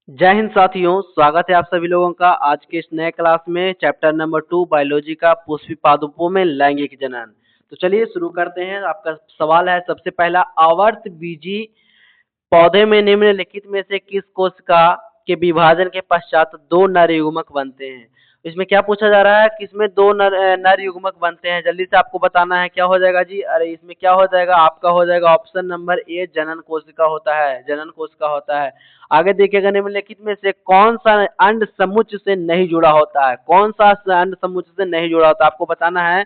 जय हिंद साथियों, स्वागत है आप सभी लोगों का आज के इस नए क्लास में चैप्टर नंबर 2 बायोलॉजी का पुष्पी पादपों में लैंगिक जनन। तो चलिए शुरू करते हैं। आपका सवाल है सबसे पहला, आवर्त बीजी पौधे में निम्नलिखित में से किस कोशिका के विभाजन के पश्चात दो नर युग्मक बनते हैं। इसमें क्या पूछा जा रहा है कि इसमें दो नर युग्मक बनते हैं। जल्दी से आपको बताना है क्या हो जाएगा जी। अरे इसमें क्या हो जाएगा, आपका हो जाएगा ऑप्शन नंबर ए, जनन कोशिका होता है। जनन कोशिका होता है। आगे देखिएगा, निम्नलिखित में से कौन सा अंड समुच्च से नहीं जुड़ा होता है। कौन सा अंड समुच्च से नहीं जुड़ा होता है आपको बताना है।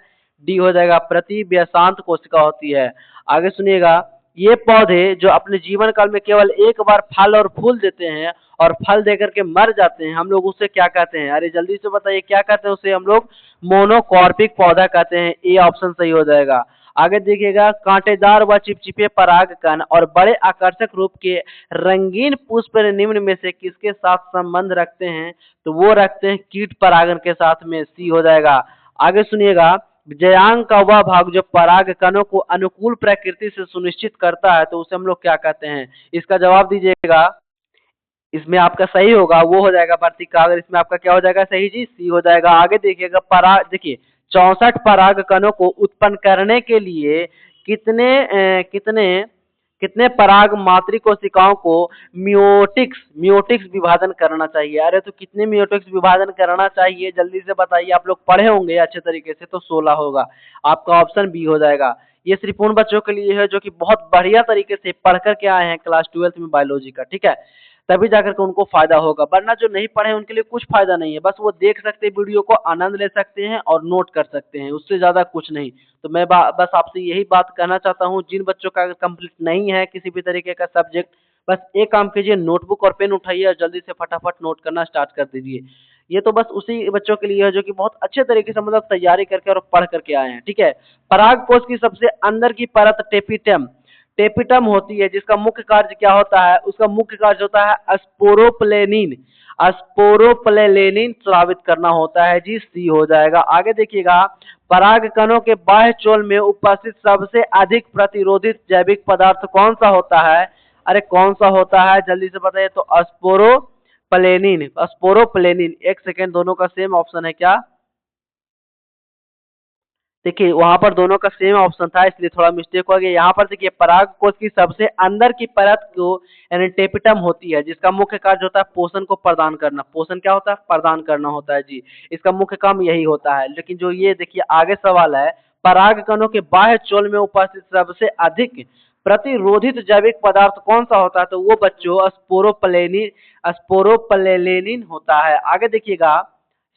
डी हो जाएगा, प्रतिव्यसांत कोशिका होती है। आगे सुनिएगा, ये पौधे जो अपने जीवन काल में केवल एक बार फल और फूल देते हैं और फल देकर के मर जाते हैं, हम लोग उसे क्या कहते हैं। अरे जल्दी से बताइए क्या कहते हैं उसे। हम लोग मोनोकॉर्पिक पौधा कहते हैं। ए ऑप्शन सही हो जाएगा। आगे देखिएगा, कांटेदार व चिपचिपे परागकण और बड़े आकर्षक रूप के रंगीन पुष्प निम्न में से किसके साथ संबंध रखते हैं। तो वो रखते हैं कीट परागन के साथ में। सी हो जाएगा। आगे सुनिएगा, जयांग का वह भाग जो परागकणों को अनुकूल प्रकृति से सुनिश्चित करता है, तो उसे हम लोग क्या कहते हैं। इसका जवाब दीजिएगा। इसमें आपका सही होगा वो हो जाएगा वर्तिकाग्र। इसमें आपका क्या हो जाएगा सही जी, सी हो जाएगा। आगे देखिएगा, पराग देखिए 64 परागकणों को उत्पन्न करने के लिए कितने कितने पराग मातृ कोशिकाओं को मियोटिक्स मियोटिक्स विभाजन करना चाहिए। अरे तो कितने मियोटिक्स विभाजन करना चाहिए जल्दी से बताइए। आप लोग पढ़े होंगे अच्छे तरीके से, तो 16 होगा। आपका ऑप्शन बी हो जाएगा। ये सिर्फ उन बच्चों के लिए है जो कि बहुत बढ़िया तरीके से पढ़ करके आए हैं क्लास 12th में बायोलॉजी का, ठीक है। तभी जाकर के उनको फायदा होगा, वरना जो नहीं पढ़े उनके लिए कुछ फायदा नहीं है। बस वो देख सकते हैं, वीडियो को आनंद ले सकते हैं और नोट कर सकते हैं, उससे ज्यादा कुछ नहीं। तो मैं बस आपसे यही बात कहना चाहता हूँ, जिन बच्चों का कंप्लीट नहीं है किसी भी तरीके का सब्जेक्ट, बस एक काम कीजिए, नोटबुक और पेन उठाइए और जल्दी से फटाफट नोट करना स्टार्ट कर दीजिए। ये तो बस उसी बच्चों के लिए है जो कि बहुत अच्छे तरीके से मतलब तैयारी करके और पढ़ करके आए हैं, ठीक है। पराग कोश की सबसे अंदर की परत टेपिटम टेपिटम होती है, जिसका मुख्य कार्य क्या होता है। उसका मुख्य कार्य होता है स्पोरोप्लेनिन स्पोरोप्लेनिन स्रावित करना होता है जी। सी हो जाएगा। आगे देखिएगा, पराग कणों के बाह्य चोल में उपस्थित सबसे अधिक प्रतिरोधित जैविक पदार्थ कौन सा होता है। अरे कौन सा होता है जल्दी से बताइए। तो स्पोरोप्लेनिन। एक सेकेंड, दोनों का सेम ऑप्शन है क्या। देखिए वहां पर दोनों का सेम ऑप्शन था, इसलिए थोड़ा मिस्टेक हो गया। यहाँ पर देखिए, पराग कोश की सबसे अंदर की परत को यानी टेपिटम होती है, जिसका मुख्य कार्य होता है पोषण को प्रदान करना। पोषण क्या होता है, प्रदान करना होता है जी। इसका मुख्य काम यही होता है। लेकिन जो ये देखिए आगे सवाल है, पराग कणों के बाह्य चोल में उपस्थित सबसे अधिक प्रतिरोधित जैविक पदार्थ कौन सा होता है। तो वो बच्चों स्पोरोप्लेनिन होता है। आगे देखिएगा,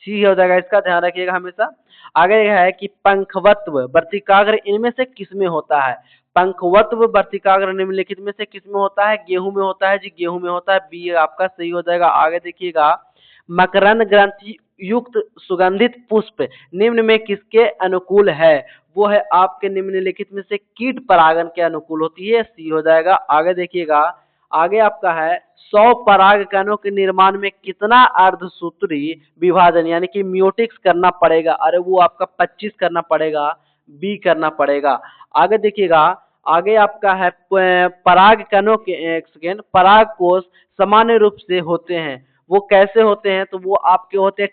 सी हो जाएगा, इसका ध्यान रखिएगा हमेशा। आगे है कि पंखवत्व वर्तिकाग्र इनमें से किसमें होता है। पंखवत्व वर्तिकाग्र निम्नलिखित में से किसमें होता है। गेहूं में होता है जी, गेहूं में होता है। बी आपका सही हो जाएगा। आगे देखिएगा, मकरंद ग्रंथि युक्त सुगंधित पुष्प निम्न में किसके अनुकूल है। वो है आपके निम्नलिखित में से कीट परागन के अनुकूल होती है। सी हो जाएगा। आगे देखिएगा, आगे आपका है 100 परागकणों के निर्माण में कितना अर्धसूत्री विभाजन यानी कि म्यूटिक्स करना पड़ेगा। अरे वो आपका 25 करना पड़ेगा, बी करना पड़ेगा। आगे देखिएगा, आगे आपका है परागकणों के एक सेकेंड पराग कोश सामान्य रूप से होते हैं। वो कैसे होते हैं, तो वो आपके होते हैं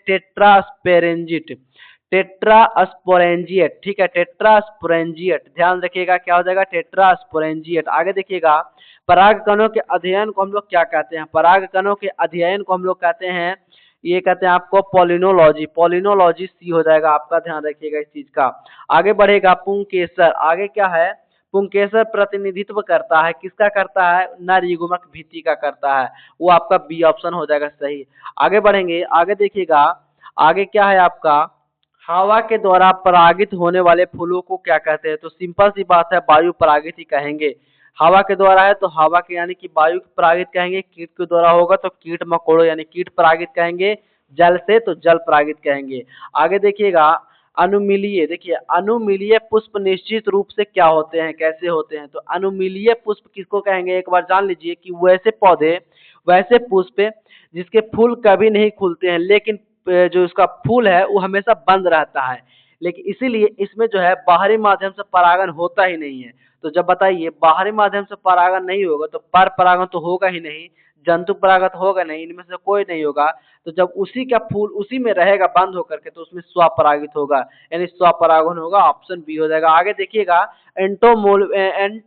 टेट्रास्पोरेंजिएट, ठीक है, टेट्रास्पोरेंजिएट। ध्यान रखिएगा क्या हो जाएगा, टेट्रास्पोरेंजिएट। आगे देखिएगा, पराग कणों के अध्ययन को हम लोग क्या कहते हैं। पराग कणों के अध्ययन को हम लोग कहते हैं, ये कहते हैं आपको पॉलिनोलॉजी। पॉलिनोलॉजी सी हो जाएगा। आपका ध्यान रखिएगा इस चीज का। आगे बढ़ेगा, पुंकेसर। आगे क्या है, पुंकेसर प्रतिनिधित्व करता है, किसका करता है, नर युग्मक भित्ति का करता है। वो आपका बी ऑप्शन हो जाएगा सही। आगे बढ़ेंगे, आगे देखिएगा, आगे क्या है आपका, हवा के द्वारा परागित होने वाले फूलों को क्या कहते हैं। तो सिंपल सी बात है, वायु परागित ही कहेंगे। हवा के द्वारा है तो हवा के यानी कि वायु परागित कहेंगे। कीट के द्वारा होगा तो कीट मकोड़ों यानी कीट परागित कहेंगे। जल से तो जल परागित कहेंगे। आगे देखिएगा, अनुमीलिय। देखिए अनुमीलिय पुष्प निश्चित रूप से क्या होते हैं, कैसे होते हैं। तो अनुमीलिय पुष्प किसको कहेंगे, एक बार जान लीजिए कि वैसे पौधे, वैसे पुष्प जिसके फूल कभी नहीं खुलते हैं, लेकिन जो इसका फूल है वो हमेशा बंद रहता है। लेकिन इसीलिए इसमें जो है बाहरी माध्यम से परागन होता ही नहीं है। तो जब बताइए बाहरी माध्यम से परागन नहीं होगा तो पर परागन तो होगा ही नहीं। जंतु परागत होगा नहीं, इनमें से कोई नहीं होगा। तो जब उसी का फूल उसी में रहेगा बंद होकर के, तो उसमें स्वपरागित होगा, यानी स्वपरागन होगा। ऑप्शन बी हो जाएगा। आगे देखिएगा,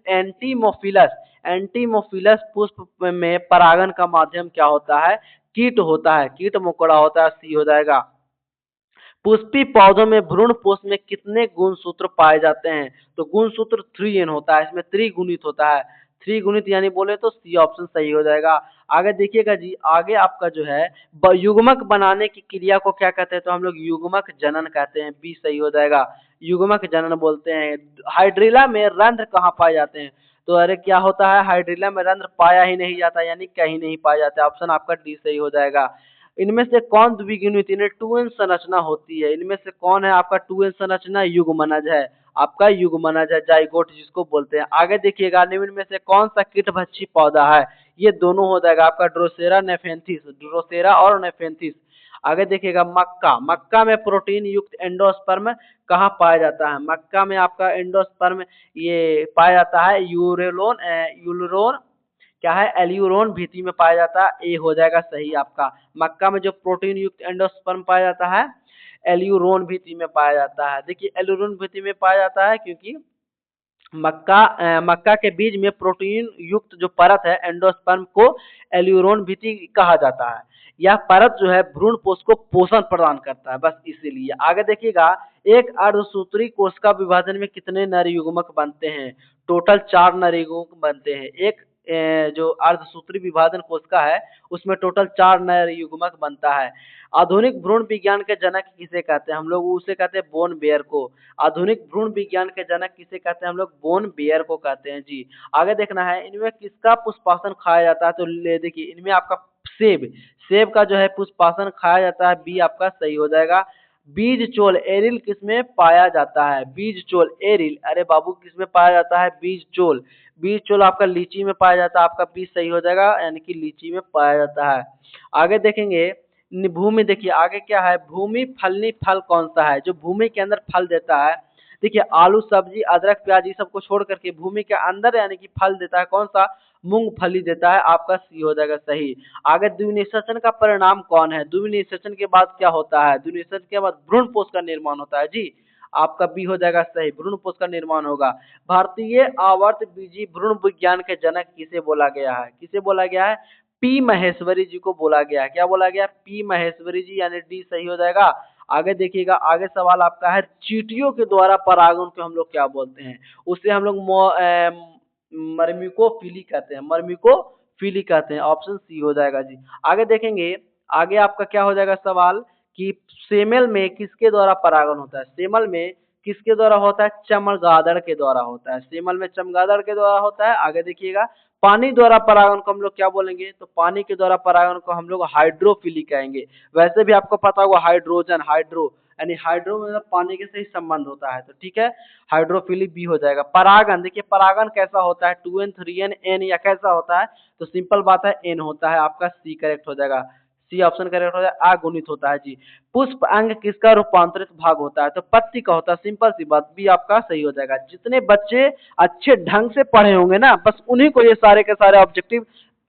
एंटीमोफिलस, एंटीमोफिलस पुष्प में परागन का माध्यम क्या होता है? कीट होता है, कीट मकोड़ा होता है। सी हो जाएगा। पुष्पी पौधों में भ्रूण पोष में कितने गुणसूत्र पाए जाते हैं? तो गुणसूत्र 3n होता है, इसमें त्रिगुणित होता है। त्रिगुणित यानी बोले तो सी ऑप्शन सही हो जाएगा। आगे देखिएगा जी, आगे आपका जो है युग्मक बनाने की क्रिया को क्या कहते हैं? तो हम लोग युग्मक जनन कहते हैं। बी सही हो जाएगा। युग्मक जनन बोलते हैं। हाइड्रिला में रंध्र कहाँ पाए जाते हैं? तो अरे क्या होता है, हाइड्रिला में रंध्र पाया ही नहीं जाता, यानी कहीं नहीं पाया जाता। ऑप्शन आपका डी सही हो जाएगा। इनमें से कौन द्विगुणित यानी 2n संरचना होती है? इनमें से कौन है आपका 2n संरचना? युग्मनज है, आपका युग्मनज है, जाइगोट जिसको बोलते हैं। आगे देखिएगा, निम्न में से कौन सा कीटभक्षी पौधा है? ये दोनों हो जाएगा आपका ड्रोसेरा नेफेंथिस, ड्रोसेरा और नेफेंथिस। आगे देखिएगा, मक्का, मक्का में प्रोटीन युक्त एंडोस्पर्म कहाँ पाया जाता है? मक्का में आपका एंडोस्पर्म ये पाया जाता है यूरेलोन यूरोन क्या है, एल्यूरोन भित्ति में पाया जाता है। ए हो जाएगा सही आपका। मक्का में जो प्रोटीन युक्त एंडोस्पर्म पाया जाता है, एल्यूरोन भित्ति में पाया जाता है। देखिए एल्यूरोन भित्ति में पाया जाता है क्योंकि मक्का के बीज में प्रोटीन युक्त जो परत है एंडोस्पर्म को एल्यूरोन भित्ति कहा जाता है। यह परत जो है भ्रूण कोश को पोषण प्रदान करता है, बस इसीलिए। आगे देखिएगा, एक अर्धसूत्री कोशिका विभाजन में कितने नर युग्मक बनते हैं? टोटल 4 नर युग्मक बनते हैं। एक जो अर्धसूत्री विभाजन कोशिका है उसमें टोटल 4 नर युग्मक बनता है। आधुनिक भ्रूण विज्ञान के जनक किसे कहते हैं? हम लोग उसे कहते हैं बोन बेयर को। आधुनिक भ्रूण विज्ञान के जनक किसे कहते हैं? हम लोग बोन बेयर को कहते हैं जी। आगे देखना है, इनमें किसका पुष्पासन खाया जाता है? तो ले देखिए, इनमें आपका सेब, सेब का जो है पुष्पासन खाया जाता है। बी आपका सही हो जाएगा। बीज चोल एरिल किसमें पाया जाता है? बीज चोल एरिल, अरे बाबू किसमें पाया जाता है? बीज चोल, बीज चोल आपका लीची में पाया जाता है। आपका बी सही हो जाएगा, यानी कि लीची में पाया जाता है। आगे देखेंगे, भूमि, देखिए आगे क्या है, भूमि फलनी फल कौन सा है जो भूमि के अंदर फल देता है? देखिए आलू, सब्जी, अदरक, प्याज ये सबको छोड़ करके भूमि के अंदर यानी कि फल देता है कौन सा? मूंगफली देता है। आपका सी हो जाएगा सही। आगे द्विनिषेचन का परिणाम कौन है? द्विनिषेचन के बाद क्या होता है? द्विनिषेचन के बाद भ्रूण पोष का निर्माण होता है जी। आपका बी हो जाएगा सही, भ्रूण पोष का निर्माण होगा। भारतीय आवर्त बीजी भ्रूण विज्ञान के जनक किसे बोला गया है? किसे बोला गया है? पी महेश्वरी जी को बोला गया है। क्या बोला गया? पी महेश्वरी जी, यानी डी सही हो जाएगा। आगे देखिएगा, आगे सवाल आपका है, चींटियों के द्वारा परागन को हम लोग क्या बोलते हैं? उसे हम लोग मर्मिकोफिली कहते हैं, मर्मिकोफिली कहते हैं। ऑप्शन सी हो जाएगा जी। आगे देखेंगे, आगे आपका क्या हो जाएगा सवाल कि सेमल में किसके द्वारा परागन होता है? सेमल में किसके द्वारा होता है? चमगादड़ के द्वारा होता है। सेमल में चमगादड़ के द्वारा होता है। आगे देखिएगा, पानी द्वारा परागन को हम लोग क्या बोलेंगे? तो पानी के द्वारा परागन को हम लोग हाइड्रोफिली कहेंगे। वैसे भी आपको पता होगा हाइड्रोजन, हाइड्रो यानी हाइड्रो मतलब पानी के से ही संबंध होता है, तो ठीक है, हाइड्रोफिली बी हो जाएगा। परागन, देखिए परागन कैसा होता है? 2n 3n n या कैसा होता है? तो सिंपल बात है, n होता है। आपका सी करेक्ट हो जाएगा। सी ऑप्शन करेक्ट हो जाएगा। अगुणित होता है जी। पुष्प अंग किसका रूपांतरित भाग होता है? तो पत्ती का होता है। सिंपल सी बात, बी आपका सही हो जाएगा। जितने बच्चे अच्छे ढंग से पढ़े होंगे ना, बस उन्हीं को ये सारे के सारे ऑब्जेक्टिव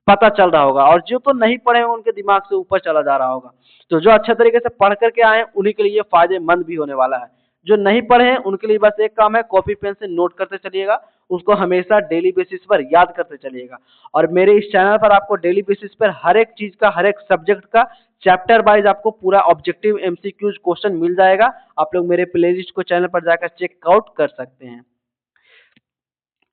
पता चल रहा होगा, और जो तो नहीं पढ़े होंगे उनके दिमाग से ऊपर चला जा रहा होगा। तो जो अच्छे तरीके से पढ़ करके आए उन्हीं के लिए ये फायदेमंद भी होने वाला है। जो नहीं पढ़े हैं उनके लिए बस एक काम है, कॉपी पेन से नोट करते चलिएगा, उसको हमेशा डेली बेसिस पर याद करते चलिएगा। और मेरे इस चैनल पर आपको डेली बेसिस पर हर एक चीज का, हर एक सब्जेक्ट का चैप्टर वाइज आपको पूरा ऑब्जेक्टिव एमसीक्यूज क्वेश्चन मिल जाएगा। आप लोग मेरे प्लेलिस्ट को चैनल पर जाकर चेकआउट कर सकते हैं।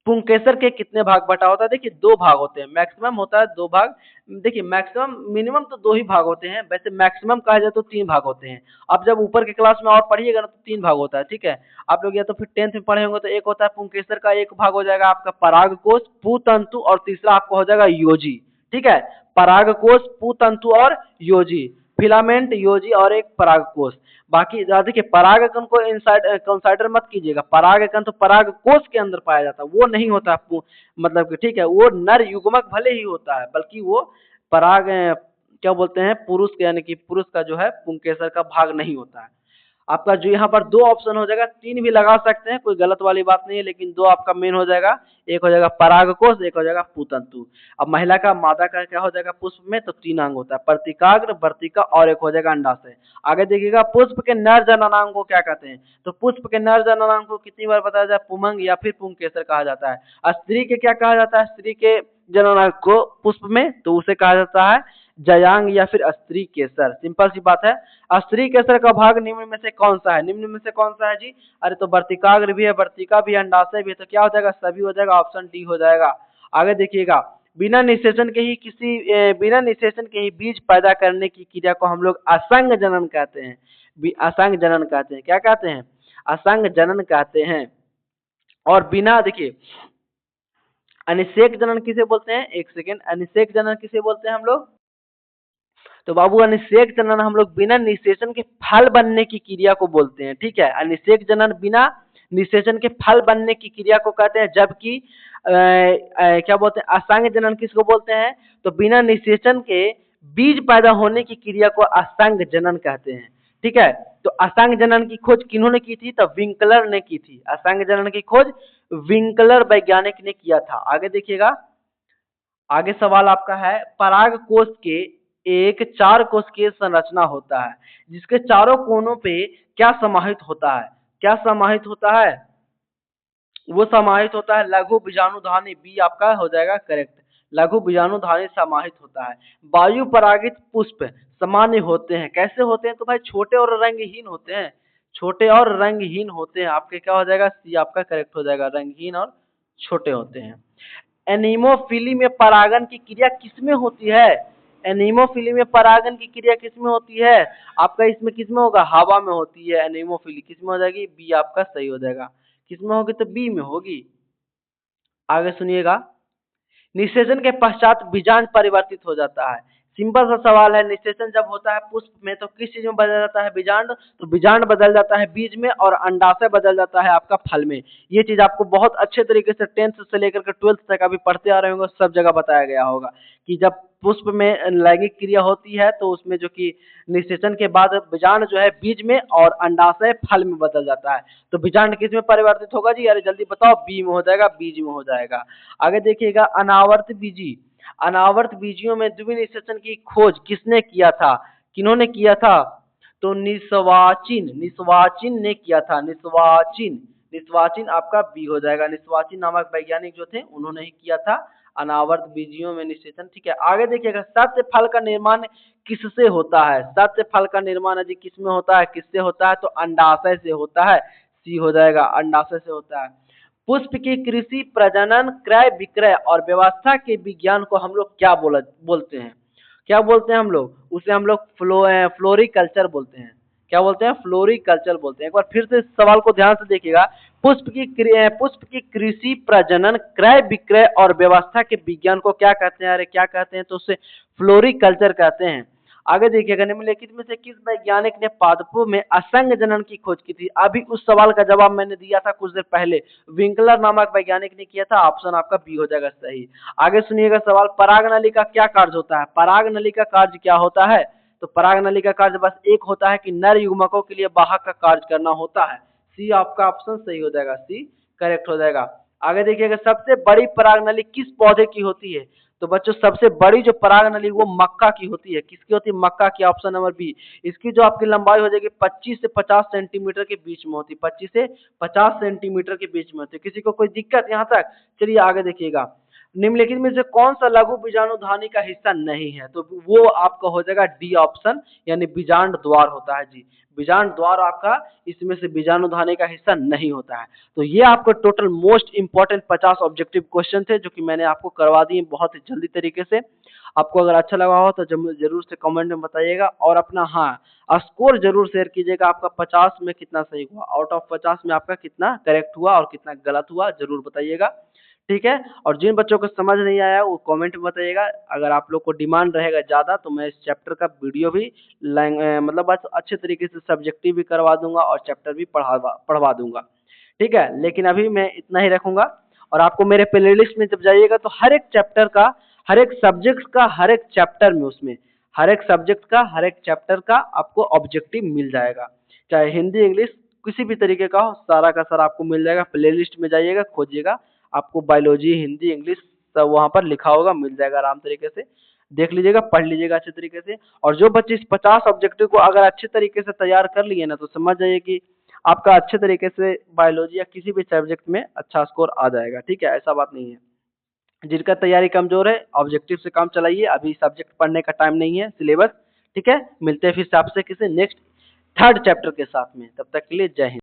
पुंकेसर के कितने भाग बटा होता है? देखिए 2 भाग होते हैं, मैक्सिमम होता है 2 भाग। देखिए मैक्सिमम, मिनिमम तो 2 ही भाग होते हैं, वैसे मैक्सिमम कहा जाए तो 3 भाग होते हैं। अब जब ऊपर के क्लास में और पढ़िएगा ना तो 3 भाग होता है, ठीक है। आप लोग या तो फिर 10th में पढ़े होंगे तो एक होता है पुंकेसर का, एक भाग हो जाएगा आपका परागकोश, पुतंतु, और तीसरा आपका हो जाएगा योजी, ठीक है। परागकोश, पुतंतु और योजी, फिलामेंट, योजी और एक परागकोश। बाकी देखिए परागकण को कंसाइडर मत कीजिएगा, परागकण तो परागकोश के अंदर पाया जाता है, वो नहीं होता आपको, मतलब कि ठीक है, वो नर युग्मक भले ही होता है, बल्कि वो पराग क्या बोलते हैं, पुरुष यानी कि पुरुष का जो है पुंकेसर का भाग नहीं होता है। आपका जो यहाँ पर दो ऑप्शन हो जाएगा, तीन भी लगा सकते हैं, कोई गलत वाली बात नहीं है, लेकिन दो आपका मेन हो जाएगा। एक हो जाएगा परागकोश, एक हो जाएगा पुतंतु। अब महिला का मादा का क्या हो जाएगा पुष्प में, तो तीन अंग होता है, प्रतीकाग्र, वर्तिका और एक हो जाएगा अंडाशय। आगे देखिएगा पुष्प के नर जननांग को क्या कहते हैं, तो पुष्प के नर जननांग को कितनी बार बताया जाए, पुमंग या फिर पुंकेसर कहा जाता है। और स्त्री के क्या कहा जाता है, स्त्री के जननांग को पुष्प में, तो उसे कहा जाता है जयांग या फिर स्त्री केसर। सिंपल सी बात है। स्त्री केसर का भाग निम्न में से कौन सा है, निम्न में से कौन सा है जी, अरे तो वर्तिकाग्र भी है, वर्तिका भी है, अंडाशय भी है, तो क्या हो जाएगा, सभी हो जाएगा, ऑप्शन डी हो जाएगा। आगे देखिएगा, बिना निषेचन के ही बिना निषेचन के ही बीज पैदा करने की क्रिया को हम लोग असंग जनन कहते हैं। असंग जनन कहते हैं, क्या कहते हैं, असंग जनन कहते हैं। और बिना, देखिए अनिषेक जनन किसे बोलते हैं, एक सेकेंड, अनिषेक जनन किसे बोलते हैं हम लोग, तो बाबू अनिषेक जनन हम लोग बिना निषेचन के फल बनने की क्रिया को बोलते हैं। ठीक है, अनिषेक जनन बिना निषेचन के फल बनने की क्रिया को कहते हैं, जबकि क्या बोलते हैं, असंग जनन किसको बोलते हैं, तो बिना निषेचन के बीज पैदा होने की क्रिया को असंग जनन कहते हैं। ठीक है, तो असंग जनन की खोज किन्होंने की थी, तो विंकलर ने की थी। असंग जनन की खोज विंकलर वैज्ञानिक ने किया था। आगे देखिएगा, आगे सवाल आपका है, पराग कोष के एक चार कोशिकीय संरचना होता है, जिसके चारों कोनों पे क्या समाहित होता है, क्या समाहित होता है, वो समाहित होता है लघु बीजाणुधानी। बी आपका हो जाएगा करेक्ट, लघु बीजाणुधानी समाहित होता है। वायु परागित पुष्प सामान्य होते हैं, कैसे होते हैं, तो भाई छोटे और रंगहीन होते हैं, छोटे और रंगहीन होते हैं। आपके क्या हो जाएगा, सी आपका करेक्ट हो जाएगा, रंगहीन और छोटे होते हैं। एनीमोफिली में परागन की क्रिया किसमें होती है, एनीमोफिली में परागन की क्रिया किसमें होती है, आपका इसमें किसमें होगा, हवा में होती है। एनीमोफिली किसमें हो जाएगी, बी आपका सही हो जाएगा, किसमें होगी, तो बी में होगी। आगे सुनिएगा, निषेचन के पश्चात बीजांड परिवर्तित हो जाता है। सिंपल सा सवाल है, निषेचन जब होता है पुष्प में तो किस चीज में बदल जाता है, बीजांड, तो बीजांड बदल जाता है बीज में और अंडाशय बदल जाता है आपका फल में। ये चीज आपको बहुत अच्छे तरीके से 10th से लेकर के 12th तक अभी पढ़ते आ रहे होंगे, सब जगह बताया गया होगा कि जब पुष्प में लैंगिक क्रिया होती है तो उसमें जो कि निषेचन के बाद बीजांड जो है बीज में और अंडाशय फल में बदल जाता है। तो बीजांड किस में परिवर्तित होगा जी, अरे जल्दी बताओ, बी में हो जाएगा, बीज में हो जाएगा। आगे देखिएगा, अनावर्त बीजी, अनावर्त बीजियों में द्विनिषेचन की खोज किसने किया था, किन्होंने किया था, तो निस्वाचिन, निस्वाचिन ने किया था, निस्वाचिन, निस्वाचिन आपका बी हो जाएगा। निस्वाचिन नामक वैज्ञानिक जो थे उन्होंने ही किया था अनावर्त बीजियों में निषेचन। ठीक है, आगे देखिएगा, सत्य फल का निर्माण किससे होता है, सत्य फल का निर्माण यदि किसमें होता है, किससे होता है, तो अंडाशय से होता है, सी हो जाएगा, अंडाशय से होता है। पुष्प की कृषि, प्रजनन, क्रय विक्रय और व्यवस्था के विज्ञान को हम लोग क्या बोलते हैं, क्या बोलते हैं हम लोग, उसे हम लोग फ्लोरिकल्चर बोलते हैं। क्या बोलते हैं, फ्लोरिकल्चर बोलते हैं। एक बार फिर से इस सवाल को ध्यान से देखिएगा, पुष्प की कृषि, प्रजनन, क्रय विक्रय और व्यवस्था के विज्ञान को क्या कहते हैं, अरे क्या कहते हैं, तो उसे फ्लोरिकल्चर कहते हैं। आगे देखिएगा, निम्नलिखित में से किस वैज्ञानिक ने पादपों में असंग जनन की खोज की थी, अभी उस सवाल का जवाब मैंने दिया था कुछ देर पहले, विंकलर नामक वैज्ञानिक ने किया था, ऑप्शन आपका बी हो जाएगा सही। आगे सुनिएगा सवाल, पराग नली का क्या कार्य होता है, पराग नली का कार्य क्या होता है, तो पराग नली का कार्य बस एक होता है कि नर युग्मकों के लिए वाहक का कार्य करना होता है। सी आपका ऑप्शन सही हो जाएगा, सी करेक्ट हो जाएगा। आगे देखिएगा, सबसे बड़ी पराग नली किस पौधे की होती है, तो बच्चों सबसे बड़ी जो पराग नली वो मक्का की होती है, किसकी होती है, मक्का की, ऑप्शन नंबर बी। इसकी जो आपकी लंबाई हो जाएगी 25 से 50 सेंटीमीटर के बीच में होती है, 25 से 50 सेंटीमीटर के बीच में होती है। किसी को कोई दिक्कत यहाँ तक, चलिए आगे देखिएगा, निम्नलिखित में से कौन सा लघु बीजाणुधानी का हिस्सा नहीं है, तो वो आपका हो जाएगा डी ऑप्शन, यानी बीजांड द्वार होता है जी, बीजांड द्वार आपका इसमें से बीजाणुधानी का हिस्सा नहीं होता है। तो ये आपको total most important 50 objective question थे जो कि मैंने आपको करवा दिए बहुत ही जल्दी तरीके से। आपको अगर अच्छा लगा हो तो जरूर से कमेंट में बताइएगा और अपना हाँ स्कोर जरूर शेयर कीजिएगा, आपका 50 में कितना सही हुआ, आउट ऑफ 50 में आपका कितना करेक्ट हुआ और कितना गलत हुआ जरूर बताइएगा, ठीक है। और जिन बच्चों को समझ नहीं आया वो कमेंट में बताइएगा। अगर आप लोग को डिमांड रहेगा ज़्यादा तो मैं इस चैप्टर का वीडियो भी मतलब अच्छे तरीके से सब्जेक्टिव भी करवा दूंगा और चैप्टर भी पढ़वा दूंगा, ठीक है। लेकिन अभी मैं इतना ही रखूंगा और आपको मेरे प्लेलिस्ट में जब जाइएगा तो हर एक चैप्टर का, हर एक सब्जेक्ट का, हर एक चैप्टर में, उसमें हर एक सब्जेक्ट का, हर एक चैप्टर का आपको ऑब्जेक्टिव मिल जाएगा, चाहे हिंदी इंग्लिश किसी भी तरीके का हो, सारा का सारा आपको मिल जाएगा। प्लेलिस्ट में जाइएगा, खोजिएगा, आपको बायोलॉजी हिंदी इंग्लिश सब वहाँ पर लिखा होगा, मिल जाएगा आराम तरीके से। देख लीजिएगा, पढ़ लीजिएगा अच्छे तरीके से। और जो बच्चे इस 50 ऑब्जेक्टिव को अगर अच्छे तरीके से तैयार कर लिए ना, तो समझ जाइए कि आपका अच्छे तरीके से बायोलॉजी या किसी भी सब्जेक्ट में अच्छा स्कोर आ जाएगा। ठीक है, ऐसा बात नहीं है। जिनका तैयारी कमजोर है, ऑब्जेक्टिव से काम चलाइए, अभी सब्जेक्ट पढ़ने का टाइम नहीं है, सिलेबस। ठीक है, मिलते हैं फिर से आपसे किसी नेक्स्ट थर्ड चैप्टर के साथ में, तब तक के लिए जय हिंद।